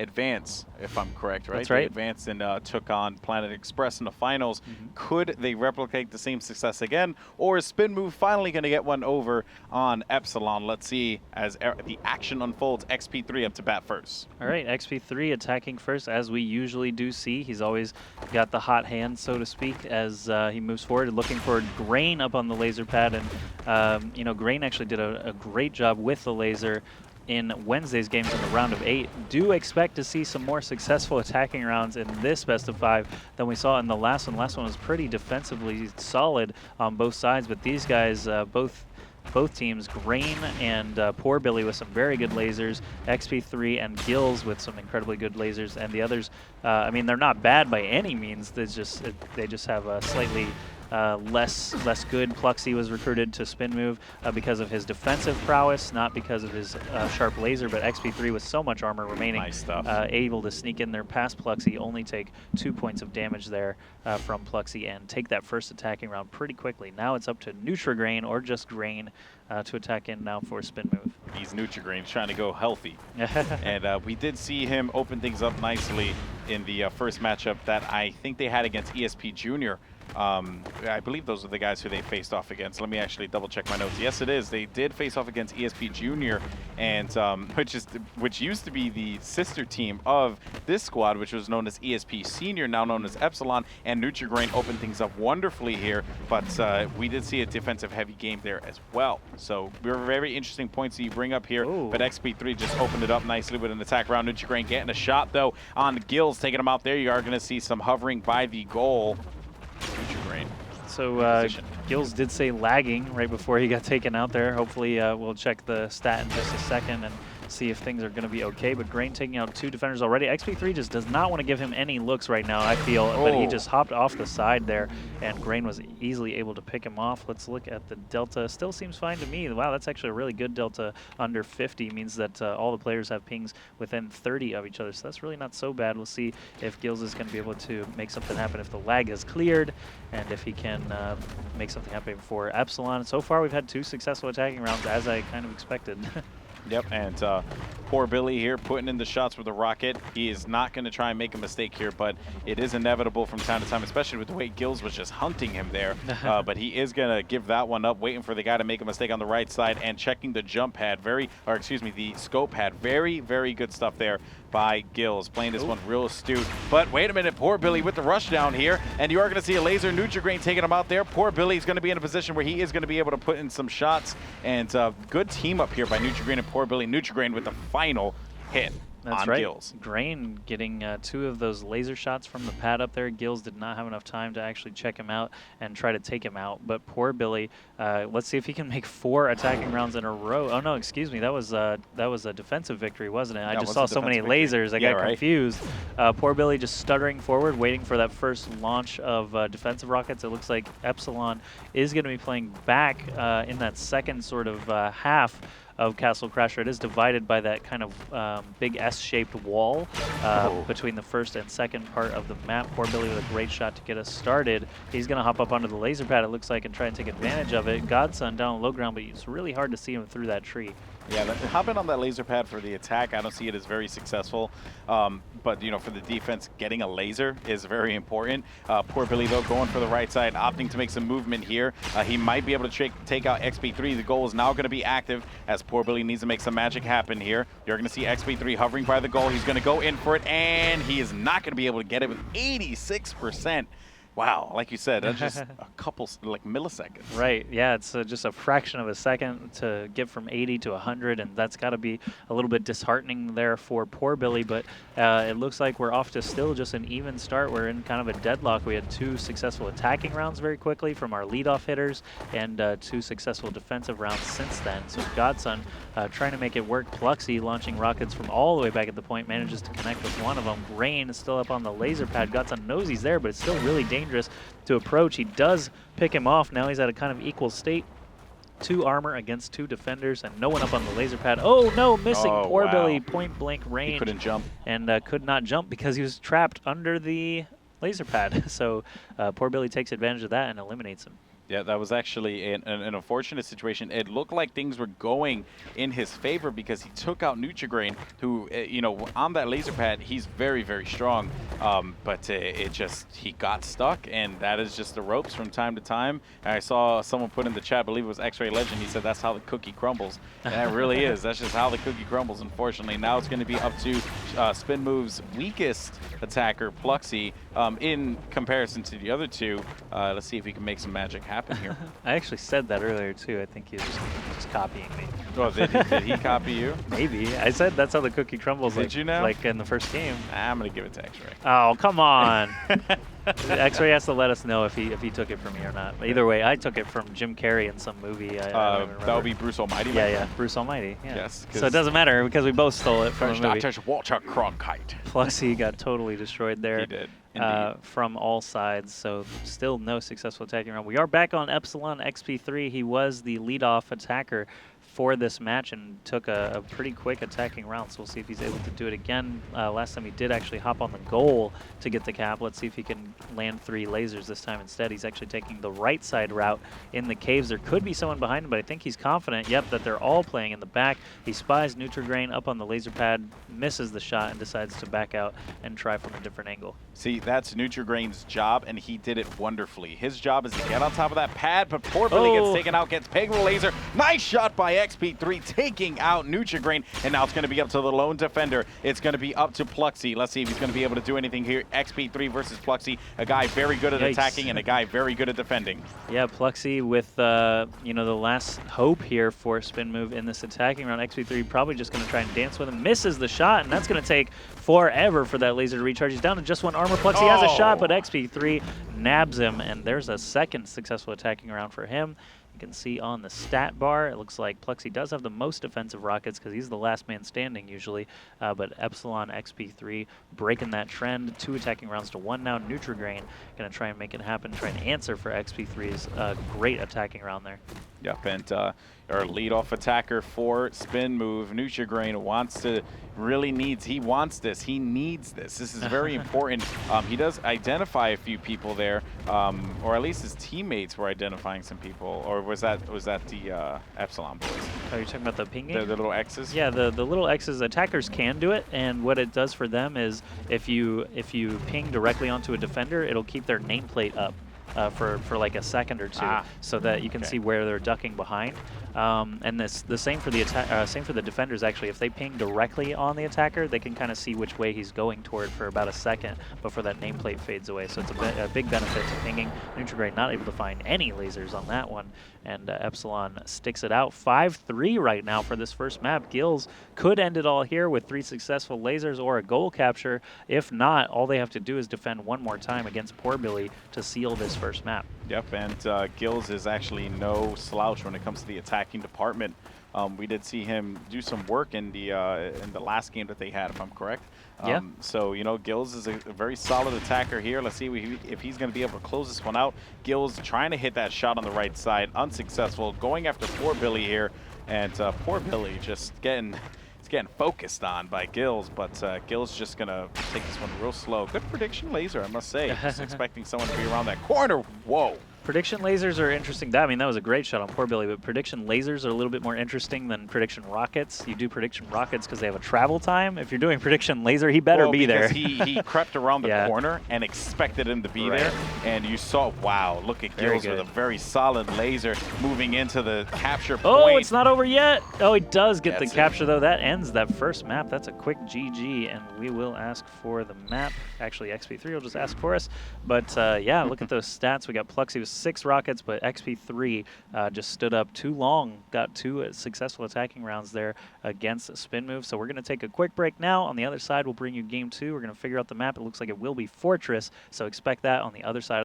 advance, if I'm correct, right? That's right. They advanced and took on Planet Express in the finals. Could they replicate the same success again, or is SpinMove finally going to get one over on Epsilon? Let's see as the action unfolds. XP3 up to bat first. All right, XP3 attacking first, as we usually do see. He's always got the hot hand, so to speak, as he moves forward, looking for Grain up on the laser pad. And, you know, Grain actually did a great job with the laser in Wednesday's games in the round of 8. Do expect to see some more successful attacking rounds in this best of 5 than we saw in the last one. Last one was pretty defensively solid on both sides, but these guys, both teams, Grain and Poor Billy with some very good lasers, XP3 and gillz with some incredibly good lasers, and the others, I mean, they're not bad by any means. They just have a slightly less good. Pluxy was recruited to SpinMove because of his defensive prowess, not because of his sharp laser, but XP3 with so much armor remaining, Nice stuff. able to sneak in there past Pluxy, only take 2 points of damage there from Pluxy, and take that first attacking round pretty quickly. Now it's up to Nutri-Grain or just Grain to attack in now for SpinMove. He's Nutri-Grain, trying to go healthy. And we did see him open things up nicely in the first matchup that I think they had against ESP Junior. I believe those are the guys who they faced off against. Let me actually double check my notes. Yes, it is. They did face off against ESP Junior, and which used to be the sister team of this squad, which was known as ESP Senior, now known as Epsilon. And Nutri-Grain opened things up wonderfully here, but we did see a defensive-heavy game there as well. So very interesting points that you bring up here. Ooh. But XP3 just opened it up nicely with an attack round. Nutri-Grain getting a shot though on gillz, taking him out there. You are going to see some hovering by the goal. Nutri-Grain. So gillz did say lagging right before he got taken out there. Hopefully we'll check the stat in just a second and see if things are going to be okay. But Grain taking out 2 defenders already. XP3 just does not want to give him any looks right now, I feel. But he just hopped off the side there, and Grain was easily able to pick him off. Let's look at the delta. Still seems fine to me. Wow, that's actually a really good delta. Under 50 means that all the players have pings within 30 of each other. So that's really not so bad. We'll see if gillz is going to be able to make something happen if the lag has cleared, and if he can make something happen for Epsilon. So far, we've had 2 successful attacking rounds, as I kind of expected. Yep, and poor Billy here putting in the shots with the rocket. He is not going to try and make a mistake here, but it is inevitable from time to time, especially with the way gillz was just hunting him there. But he is going to give that one up, waiting for the guy to make a mistake on the right side and checking the jump pad. The scope pad. Very, very good stuff there by gillz. Playing this one real astute. But wait a minute, poor Billy with the rush down here, and you are going to see a laser. Nutri-Grain taking him out there. Poor Billy is going to be in a position where he is going to be able to put in some shots, and good team up here by Nutri-Grain and poor Billy. Nutri-Grain with the final hit. That's on right. gillz. Grain getting 2 of those laser shots from the pad up there. gillz did not have enough time to actually check him out and try to take him out. But poor Billy, let's see if he can make 4 attacking rounds in a row. Oh no, excuse me, that was a defensive victory, wasn't it? I just saw so many lasers, I got confused. Poor Billy just stuttering forward, waiting for that first launch of defensive rockets. It looks like Epsilon is going to be playing back in that second sort of half of Castle Crasher. It is divided by that kind of big S-shaped wall between the first and second part of the map. Poor Billy with a great shot to get us started. He's going to hop up onto the laser pad, it looks like, and try and take advantage of it. Godson down on low ground, but it's really hard to see him through that tree. Yeah, hopping on that laser pad for the attack, I don't see it as very successful. But, you know, for the defense, getting a laser is very important. Poor Billy, though, going for the right side, opting to make some movement here. He might be able to take out XP3. The goal is now going to be active, as poor Billy needs to make some magic happen here. You're going to see XP3 hovering by the goal. He's going to go in for it, and he is not going to be able to get it with 86%. Wow, like you said, that's just a couple, like, milliseconds. Right, yeah, it's just a fraction of a second to get from 80 to 100, and that's got to be a little bit disheartening there for poor Billy, but it looks like we're off to still just an even start. We're in kind of a deadlock. We had 2 successful attacking rounds very quickly from our leadoff hitters, and 2 successful defensive rounds since then. So Godson trying to make it work. Pluxy launching rockets from all the way back at the point, manages to connect with one of them. Grain is still up on the laser pad. Godson knows he's there, but it's still really dangerous to approach. He does pick him off. Now he's at a kind of equal state. 2 armor against 2 defenders, and no one up on the laser pad. Oh no, missing. Poor Billy, point blank range. He couldn't jump. And could not jump because he was trapped under the laser pad. So poor Billy takes advantage of that and eliminates him. Yeah, that was actually an unfortunate situation. It looked like things were going in his favor because he took out Nutri-Grain, who, you know, on that laser pad, he's very, very strong. But he got stuck, and that is just the ropes from time to time. And I saw someone put in the chat, I believe it was X-Ray Legend, he said that's how the cookie crumbles. And that really is. That's just how the cookie crumbles, unfortunately. Now it's going to be up to SpinMove's weakest attacker, Pluxy, in comparison to the other two. Let's see if he can make some magic happen here. I actually said that earlier too. I think he's just copying me. Oh, did he copy you? Maybe. I said that's how the cookie crumbles. Did you know? Like in the first game. I'm gonna give it to X-Ray. Oh, come on. X-Ray has to let us know if he took it from me or not. But either way, I took it from Jim Carrey in some movie. I don't even remember. That would be Bruce Almighty. Yeah, Bruce Almighty. Yeah. Yes. So it doesn't matter because we both stole it from the movie. Walter Cronkite. Pluxy got totally destroyed there. He did. From all sides, so still no successful attacking round. We are back on Epsilon XP3. He was the leadoff attacker for this match and took a pretty quick attacking round, so we'll see if he's able to do it again. Last time he did actually hop on the goal to get the cap. Let's see if he can land 3 lasers this time instead. He's actually taking the right side route in the caves. There could be someone behind him, but I think he's confident, yep, that they're all playing in the back. He spies Nutri-Grain up on the laser pad, misses the shot, and decides to back out and try from a different angle. See, that's Nutri-Grain's job, and he did it wonderfully. His job is to get on top of that pad, but poor Billy gets taken out, gets pegged with a laser. Nice shot by XP3, taking out Nutri-Grain, and now it's going to be up to the lone defender. It's going to be up to Pluxy. Let's see if he's going to be able to do anything here. XP3 versus Pluxy, a guy very good at attacking and a guy very good at defending. Yeah, Pluxy with, you know, the last hope here for SpinMove in this attacking round. XP3 probably just going to try and dance with him, misses the shot, and that's going to take forever for that laser to recharge. He's down to just 1 armor. Pluxy has a shot, but XP3 nabs him, and there's a second successful attacking round for him. You can see on the stat bar, it looks like Pluxy does have the most defensive rockets because he's the last man standing usually, but Epsilon XP3 breaking that trend. 2 attacking rounds to 1 now. Nutri-Grain going to try and make it happen, try and answer for XP3's great attacking round there. Yep, and our leadoff attacker for SpinMove, Nutri-Grain, he wants this. He needs this. This is very important. He does identify a few people there, or at least his teammates were identifying some people, or was that the Epsilon boys? Oh, you're talking about the pinging? The little X's? Yeah, the little X's, attackers can do it, and what it does for them is if you ping directly onto a defender, it'll keep their nameplate up. For like a second or two, so that you can see where they're ducking behind. And the same for the defenders actually. If they ping directly on the attacker, they can kind of see which way he's going toward for about a second before that nameplate fades away. So it's a big benefit to pinging. Nutri-Grain not able to find any lasers on that one, and Epsilon sticks it out. 5-3 right now for this first map. gillz could end it all here with 3 successful lasers or a goal capture. If not, all they have to do is defend one more time against Poor Billy to seal this first map. Yep, and gillz is actually no slouch when it comes to the attacking department. We did see him do some work in the last game that they had, if I'm correct. Yeah. So, you know, gillz is a very solid attacker here. Let's see if he's going to be able to close this one out. gillz trying to hit that shot on the right side, unsuccessful. Going after poor Billy here, and poor Billy just getting focused on by gillz, but gillz just gonna take this one real slow. Good prediction laser, I must say. Just expecting someone to be around that corner. Whoa. Prediction lasers are interesting. I mean, that was a great shot on poor Billy, but prediction lasers are a little bit more interesting than prediction rockets. You do prediction rockets because they have a travel time. If you're doing prediction laser, he better be there. he crept around the corner and expected him to be there. And you saw, wow, look at gillz with a very solid laser moving into the capture point. Oh, it's not over yet. Oh, he does get the capture, though. That ends that first map. That's a quick GG, and we will ask for the map. Actually, XP3 will just ask for us. But, yeah, look at those stats. We got Pluxy with 6 rockets, but XP3 just stood up too long, got 2 successful attacking rounds there against SpinMove. So we're going to take a quick break now. On the other side, we'll bring you game 2. We're going to figure out the map. It looks like it will be Fortress, so expect that on the other side.